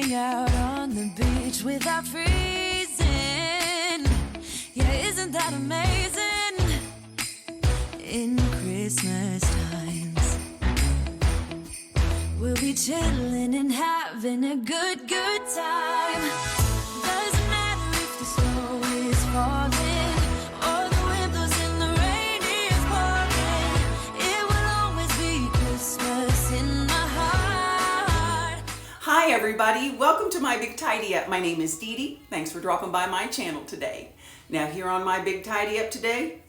Hang out on the beach without freezing. Yeah, isn't that amazing? In Christmas times, we'll be chilling and having a good time. Doesn't matter if the snow is falling or the wind blows and the rain is pouring. It will always be Christmas in my heart. Hi everybody, welcome to My Big Tidy Up. My name is DeDe. Thanks for dropping by my channel today. Now here on My Big Tidy Up today,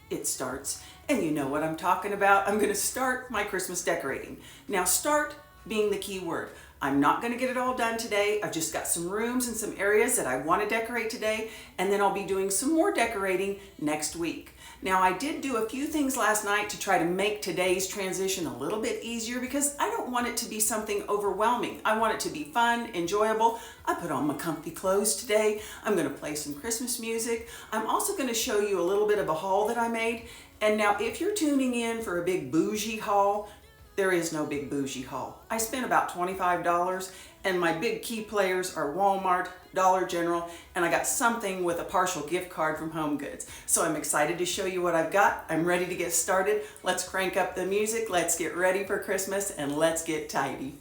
it starts. And you know what I'm talking about. I'm gonna start my Christmas decorating. Now start being the key word. I'm not gonna get it all done today. I've just got some rooms and some areas that I wanna decorate today, and then I'll be doing some more decorating next week. Now I did do a few things last night to try to make today's transition a little bit easier because I don't want it to be something overwhelming. I want it to be fun, enjoyable. I put on my comfy clothes today. I'm gonna play some Christmas music. I'm also gonna show you a little bit of a haul that I made. And now if you're tuning in for a big bougie haul, there is no big bougie haul. I spent about $25 and my big key players are Walmart, Dollar General, and I got something with a partial gift card from Home Goods. So I'm excited to show you what I've got. I'm ready to get started. Let's crank up the music, let's get ready for Christmas, and let's get tidy.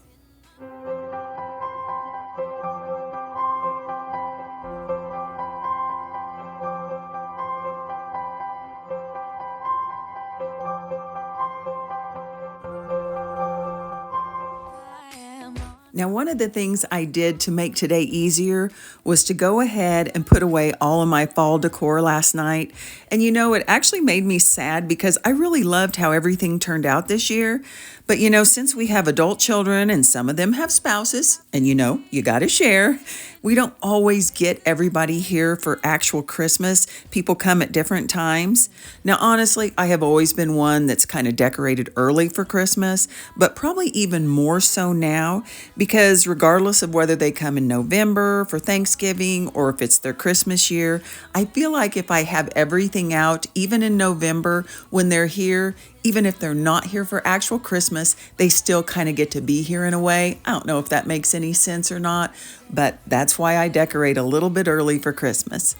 Now, one of the things I did to make today easier was to go ahead and put away all of my fall decor last night. And you know, it actually made me sad because I really loved how everything turned out this year. But you know, since we have adult children and some of them have spouses, and you know, you got to share, we don't always get everybody here for actual Christmas. People come at different times. Now, honestly, I have always been one that's kind of decorated early for Christmas, but probably even more so now because regardless of whether they come in November for Thanksgiving or if it's their Christmas year, I feel like if I have everything out, even in November when they're here, even if they're not here for actual Christmas, they still kind of get to be here in a way. I don't know if that makes any sense or not, but that's why I decorate a little bit early for Christmas.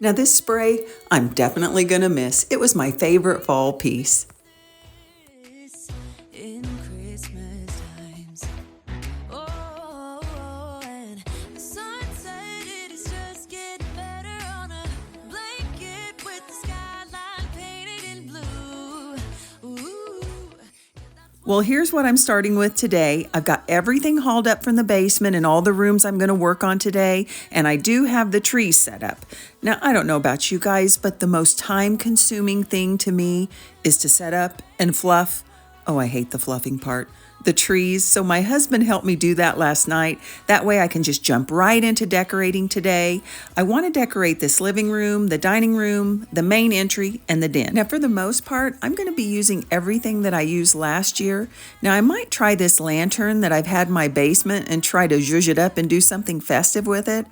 Now this spray, I'm definitely gonna miss. It was my favorite fall piece. Well, here's what I'm starting with today. I've got everything hauled up from the basement and all the rooms I'm going to work on today, and I do have the trees set up. Now, I don't know about you guys, but the most time-consuming thing to me is to set up and fluff. Oh, I hate the fluffing part. The trees. So my husband helped me do that last night. That way I can just jump right into decorating today. I want to decorate this living room, the dining room, the main entry, and the den. Now for the most part, I'm going to be using everything that I used last year. Now I might try this lantern that I've had in my basement and try to zhuzh it up and do something festive with it.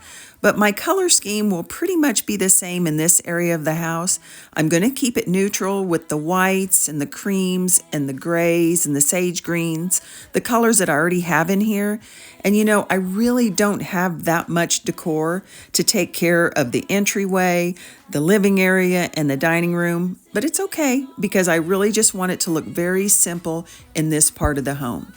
But my color scheme will pretty much be the same in this area of the house. I'm going to keep it neutral with the whites and the creams and the grays and the sage greens, the colors that I already have in here. And you know, I really don't have that much decor to take care of the entryway, the living area, and the dining room. But it's okay because I really just want it to look very simple in this part of the home.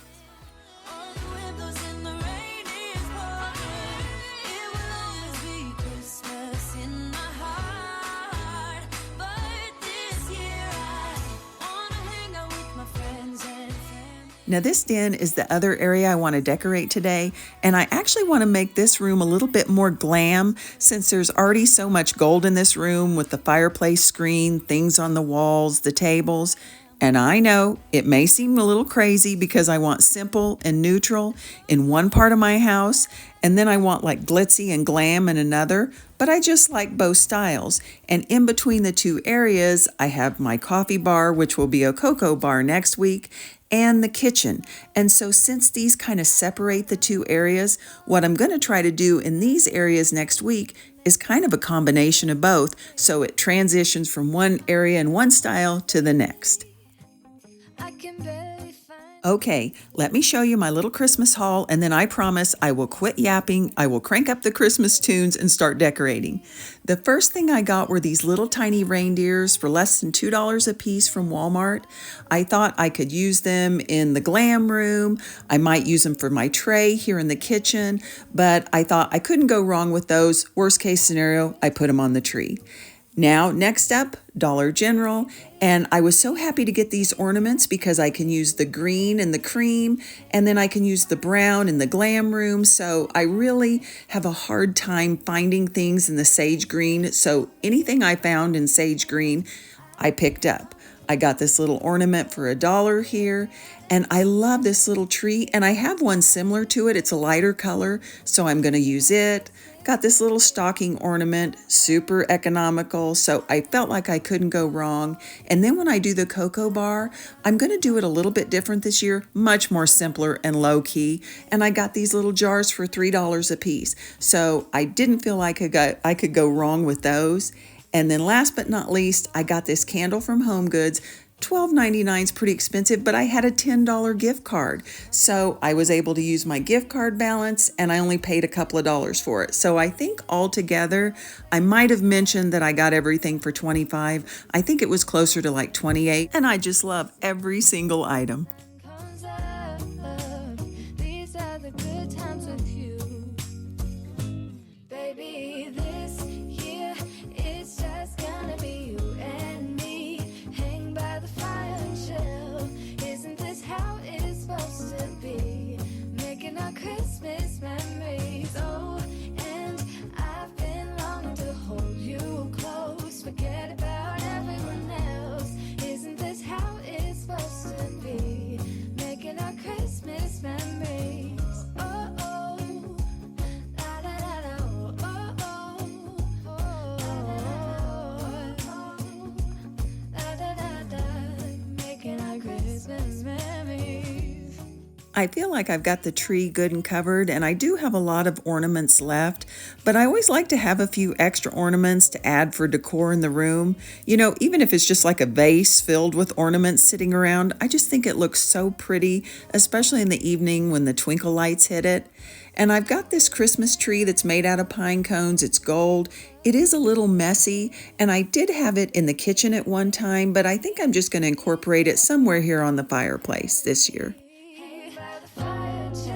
Now this den is the other area I want to decorate today, and I actually want to make this room a little bit more glam since there's already so much gold in this room with the fireplace screen, things on the walls, the tables. And I know it may seem a little crazy because I want simple and neutral in one part of my house, and then I want like glitzy and glam in another, but I just like both styles. And in between the two areas, I have my coffee bar, which will be a cocoa bar next week, and the kitchen. And so since these kind of separate the two areas, what I'm going to try to do in these areas next week is kind of a combination of both, so it transitions from one area and one style to the next. I can barely find. Okay, let me show you my little Christmas haul, and then I promise I will quit yapping, I will crank up the Christmas tunes and start decorating. The first thing I got were these little tiny reindeers for less than $2 a piece from Walmart. I thought I could use them in the Glam room. I might use them for my tray here in the kitchen, but I thought I couldn't go wrong with those. Worst case scenario, I put them on the tree. Now, next up, Dollar General, and I was so happy to get these ornaments because I can use the green and the cream, and then I can use the brown in the Glam room, so I really have a hard time finding things in the sage green, so anything I found in sage green, I picked up. I got this little ornament for $1 here, and I love this little tree, and I have one similar to it. It's a lighter color, so I'm going to use it. Got this little stocking ornament, super economical, so I felt like I couldn't go wrong. And then when I do the cocoa bar, I'm going to do it a little bit different this year, much more simpler and low key. And I got these little jars for $3 a piece, so I didn't feel like I could go wrong with those. And then last but not least, I got this candle from Home Goods. $12.99 is pretty expensive, but I had a $10 gift card. So I was able to use my gift card balance, and I only paid a couple of dollars for it. So I think altogether, I might have mentioned that I got everything for $25. I think it was closer to like $28, and I just love every single item. Comes up. These are the good times with you. Baby, this year it's just gonna be you and me. Hang by the fire and chill. Isn't this how it's supposed to be? Making our Christmas memories. Oh, and I've been longing to hold you close. Forget about everyone else. Isn't this how it's supposed to be? Making our Christmas memories. Oh, oh. Da, da, da, da, oh, oh, oh. Da, da, da, da. Making our Christmas memories. I feel like I've got the tree good and covered, and I do have a lot of ornaments left, but I always like to have a few extra ornaments to add for decor in the room. You know, even if it's just like a vase filled with ornaments sitting around, I just think it looks so pretty, especially in the evening when the twinkle lights hit it. And I've got this Christmas tree that's made out of pine cones. It's gold. It is a little messy, and I did have it in the kitchen at one time, but I think I'm just going to incorporate it somewhere here on the fireplace this year. Hang by the fire and chill.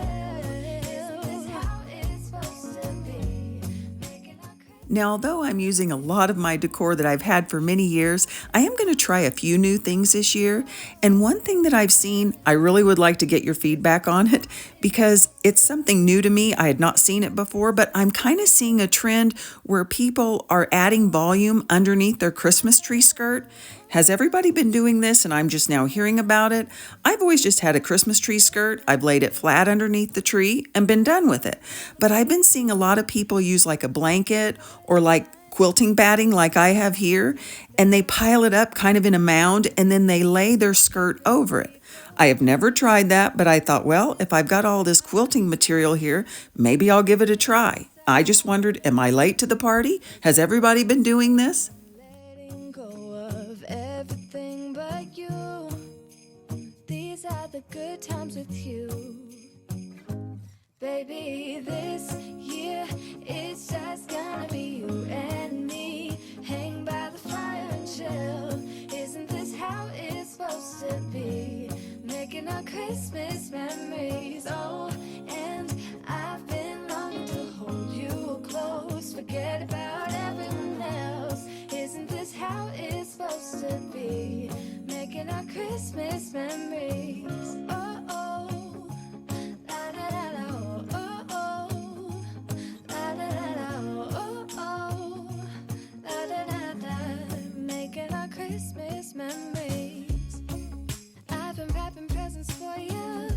Isn't this how it's supposed to be? Making our Now, although I'm using a lot of my decor that I've had for many years, I am going to try a few new things this year. And one thing that I've seen, I really would like to get your feedback on it because it's something new to me. I had not seen it before, but I'm kind of seeing a trend where people are adding volume underneath their Christmas tree skirt. Has everybody been doing this and I'm just now hearing about it? I've always just had a Christmas tree skirt. I've laid it flat underneath the tree and been done with it. But I've been seeing a lot of people use like a blanket or like quilting batting like I have here, and they pile it up kind of in a mound and then they lay their skirt over it. I have never tried that, but I thought, well, if I've got all this quilting material here, maybe I'll give it a try. I just wondered, am I late to the party? Has everybody been doing this? letting go of everything but you. These are the good times with you. Baby, this year it's just gonna be you and me. Hang by the fire and chill. Isn't this how it's supposed to be? Making our Christmas memories. Oh, and I've been longing to hold you close. Forget about everyone else. Isn't this how it's supposed to be? Making our Christmas memories. Oh, oh. La, da, da, da, oh, oh, oh. La, da, da, da, oh, oh, oh. La, da, da, da. Making our Christmas memories. I've been wrapping presents for you.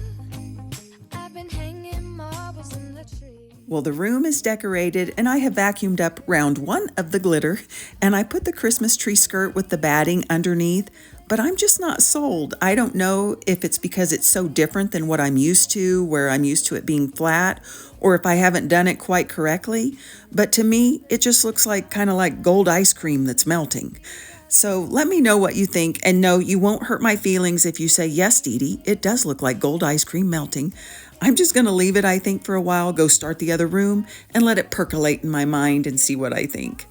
I've been hanging marbles in the tree. Well, the room is decorated and I have vacuumed up round one of the glitter, and I put the Christmas tree skirt with the batting underneath. but I'm just not sold. I don't know if it's because it's so different than what I'm used to, where I'm used to it being flat, or if I haven't done it quite correctly. But to me, it just looks like kind of like gold ice cream that's melting. So let me know what you think. And no, you won't hurt my feelings if you say, yes, DeDe, it does look like gold ice cream melting. I'm just going to leave it, I think, for a while, go start the other room, and let it percolate in my mind and see what I think.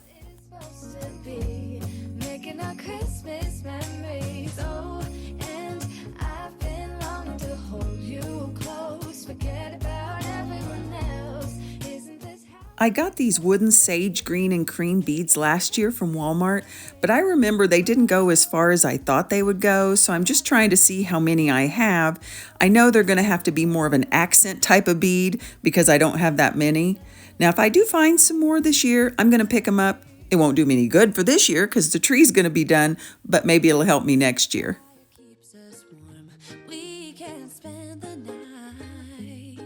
Supposed to be making our Christmas memories. Oh, and I've been longing to hold you close. Forget about everyone else. Isn't this how I got these wooden sage green and cream beads last year from Walmart, but I remember they didn't go as far as I thought they would go, so I'm just trying to see how many I have. I know they're going to have to be more of an accent type of bead because I don't have that many. Now, if I do find some more this year, I'm going to pick them up. It won't do me any good for this year because the tree's going to be done, but maybe it'll help me next year. keeps us warm? We can spend the night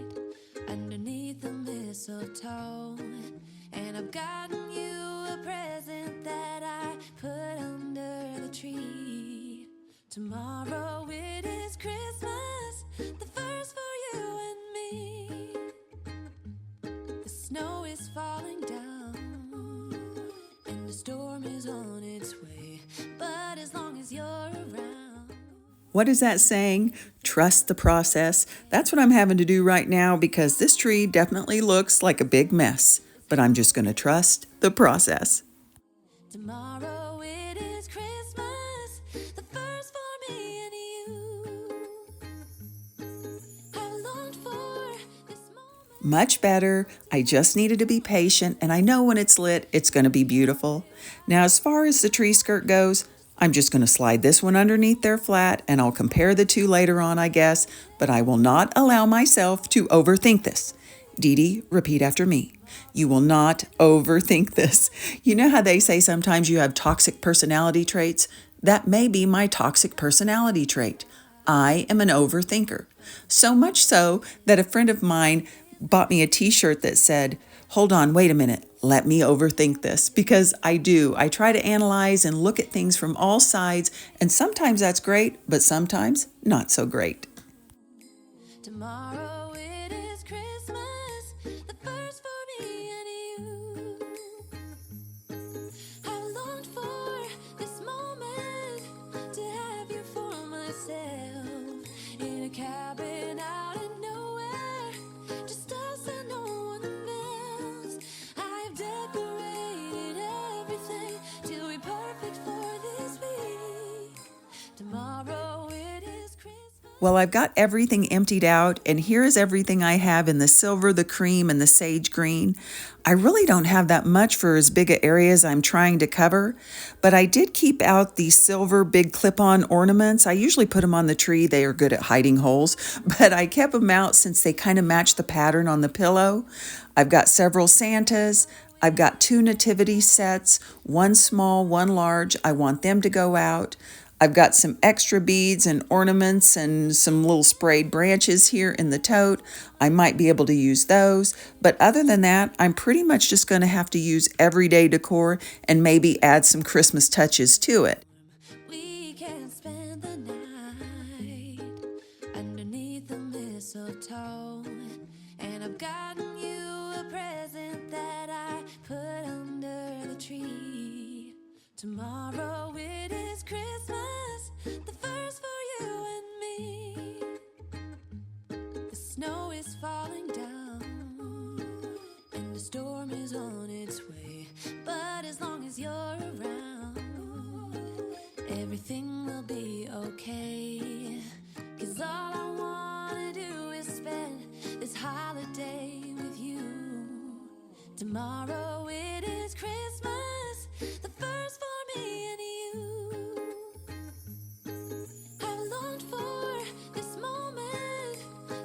underneath the mistletoe. And I've gotten you a present that I put under the tree. Tomorrow it is Christmas, the first for you and me. The snow is falling down, and the storm is on its way. But as long as you're around. What is that saying? Trust the process. That's what I'm having to do right now because this tree definitely looks like a big mess. But I'm just going to trust the process. Tomorrow it is Christmas, the first for me and you. I longed for this moment. Much better. I just needed to be patient, and I know when it's lit, it's going to be beautiful. Now, as far as the tree skirt goes, I'm just going to slide this one underneath there flat, and I'll compare the two later on, I guess, but I will not allow myself to overthink this. DeDe, repeat after me. You will not overthink this. You know how they say sometimes you have toxic personality traits? That may be my toxic personality trait. I am an overthinker. So much so that a friend of mine bought me a t-shirt that said, hold on, wait a minute, let me overthink this. Because I do. I try to analyze and look at things from all sides, and sometimes that's great, but sometimes not so great. Tomorrow it is Christmas, the first for me and you. I longed for this moment to have you for myself in a cabin out in nowhere, just us and no one else. I've decorated everything to be perfect for this week. Tomorrow it is Christmas. Well, I've got everything emptied out, and here is everything I have in the silver, the cream, and the sage green. I really don't have that much for as big a area as I'm trying to cover, but I did keep out the silver big clip-on ornaments. I usually put them on the tree. They are good at hiding holes, but I kept them out since they kind of match the pattern on the pillow. I've got several Santas. I've got 2 nativity sets, 1 small, 1 large. I want them to go out. I've got some extra beads and ornaments and some little sprayed branches here in the tote. I might be able to use those. But other than that, I'm pretty much just going to have to use everyday decor and maybe add some Christmas touches to it. We can spend the night underneath the mistletoe. And I've gotten you a present that I put under the tree. Tomorrow it is Christmas, the first for you and me. The snow is falling down, and the storm is on its way. But as long as you're around, everything will be okay. 'Cause all I wanna do is spend this holiday with you. Tomorrow it is Christmas, the first for me and you. I longed for this moment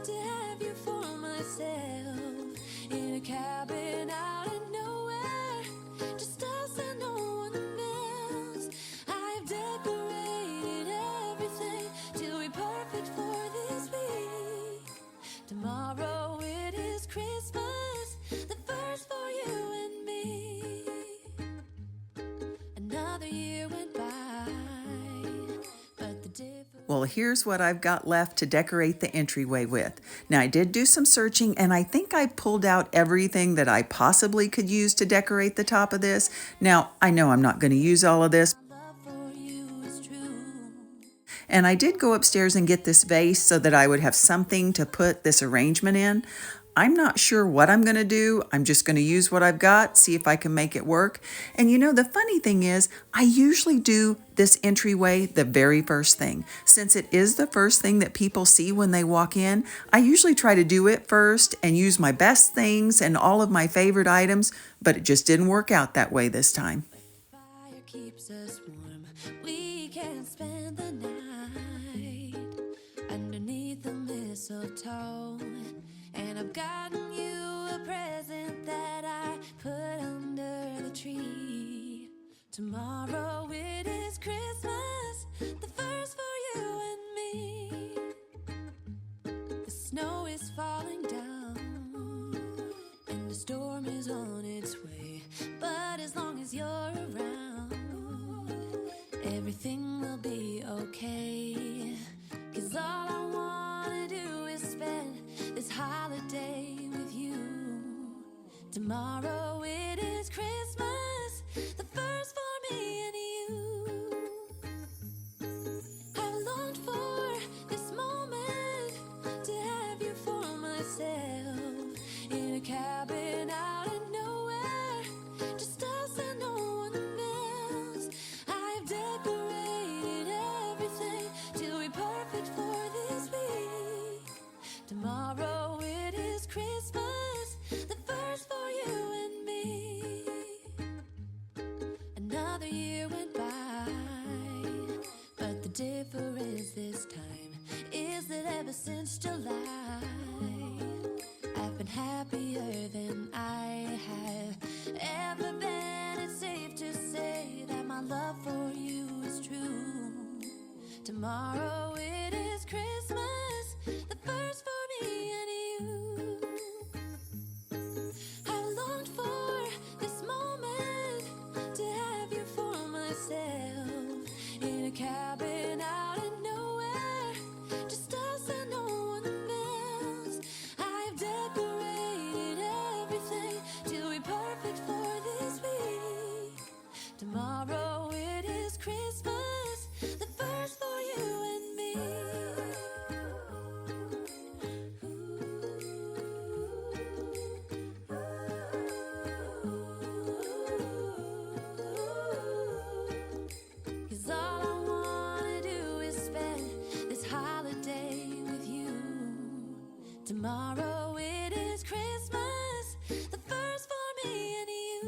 to have you for myself in a cabin out in nowhere, just us and no one else. I've decorated everything to be perfect for this week. Tomorrow it is Christmas, the first for you and me. Another year went by, Well, here's what I've got left to decorate the entryway with. Now, I did do some searching, and I think I pulled out everything that I possibly could use to decorate the top of this. Now, I know I'm not going to use all of this, Love for you is true. and I did go upstairs and get this vase so that I would have something to put this arrangement in. I'm not sure what I'm going to do. I'm just going to use what I've got, see if I can make it work. And you know, the funny thing is, I usually do this entryway the very first thing. Since it is the first thing that people see when they walk in, I usually try to do it first and use my best things and all of my favorite items, but it just didn't work out that way this time. Fire keeps us warm. We can spend the night underneath the mistletoe. And I've gotten you a present that I put under the tree. Tomorrow it is Christmas, the first for you and me. The snow is falling down, and the storm is on its way. But as long as you're around, everything will be okay. 'Cause all I wanna do is spend this holiday with you. Tomorrow it is Christmas, the first for me and you. I've longed for this moment to have you for myself, in a cabin out in nowhere, just us and no one else. I've decorated everything to be perfect for this week. Tomorrow it is Christmas, the first for you and me. Another year went by, but the difference this time is that ever since July, I've been happier than I have ever been. It's safe to say that my love for you is true. Tomorrow it is Christmas, the first for me and you. I've longed for this moment to have you for myself, in a cabin out in nowhere, just us and no one else. I've decorated everything to be perfect for this week. Tomorrow it is Christmas, the first for you and me. Cause all I wanna do is spend this holiday with you. Tomorrow it is Christmas, the first for me and you.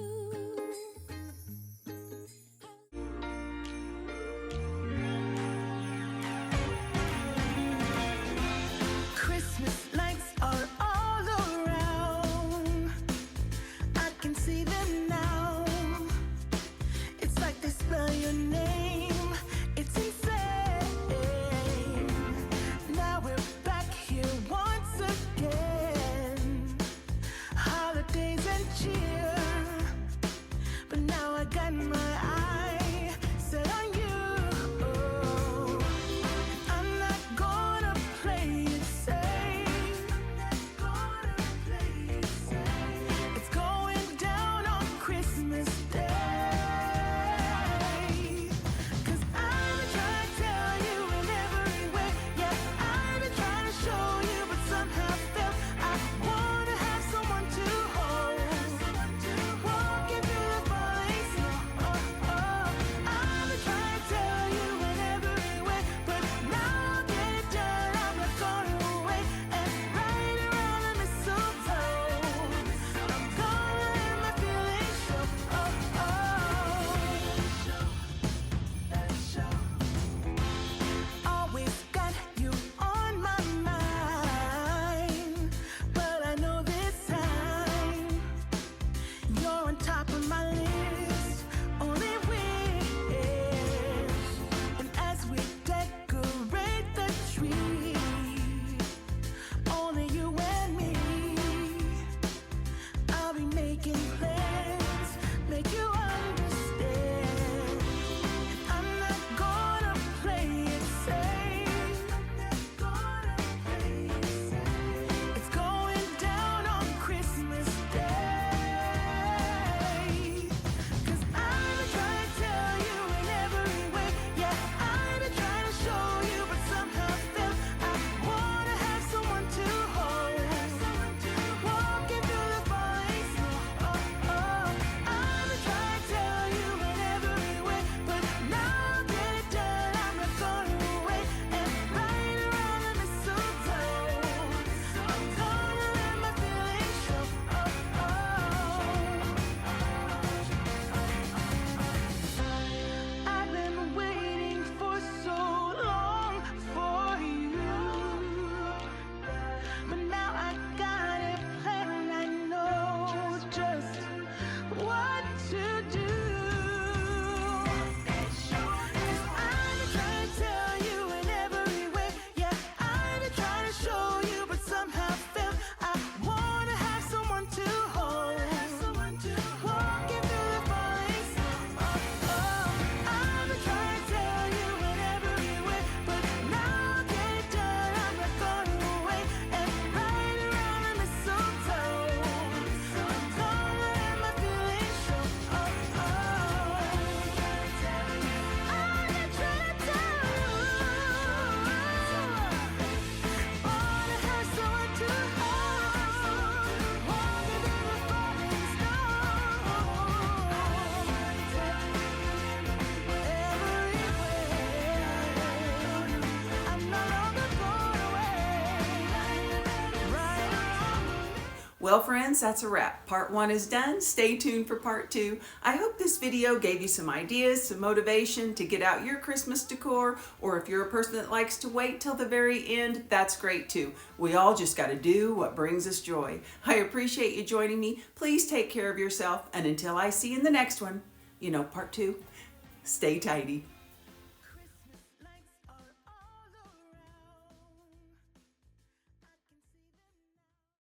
Well, friends, that's a wrap. Part 1 is done. Stay tuned for part 2. I hope this video gave you some ideas, some motivation to get out your Christmas decor, or if you're a person that likes to wait till the very end, that's great too. We all just got to do what brings us joy. I appreciate you joining me. Please take care of yourself, and until I see you in the next one, part 2, stay tidy.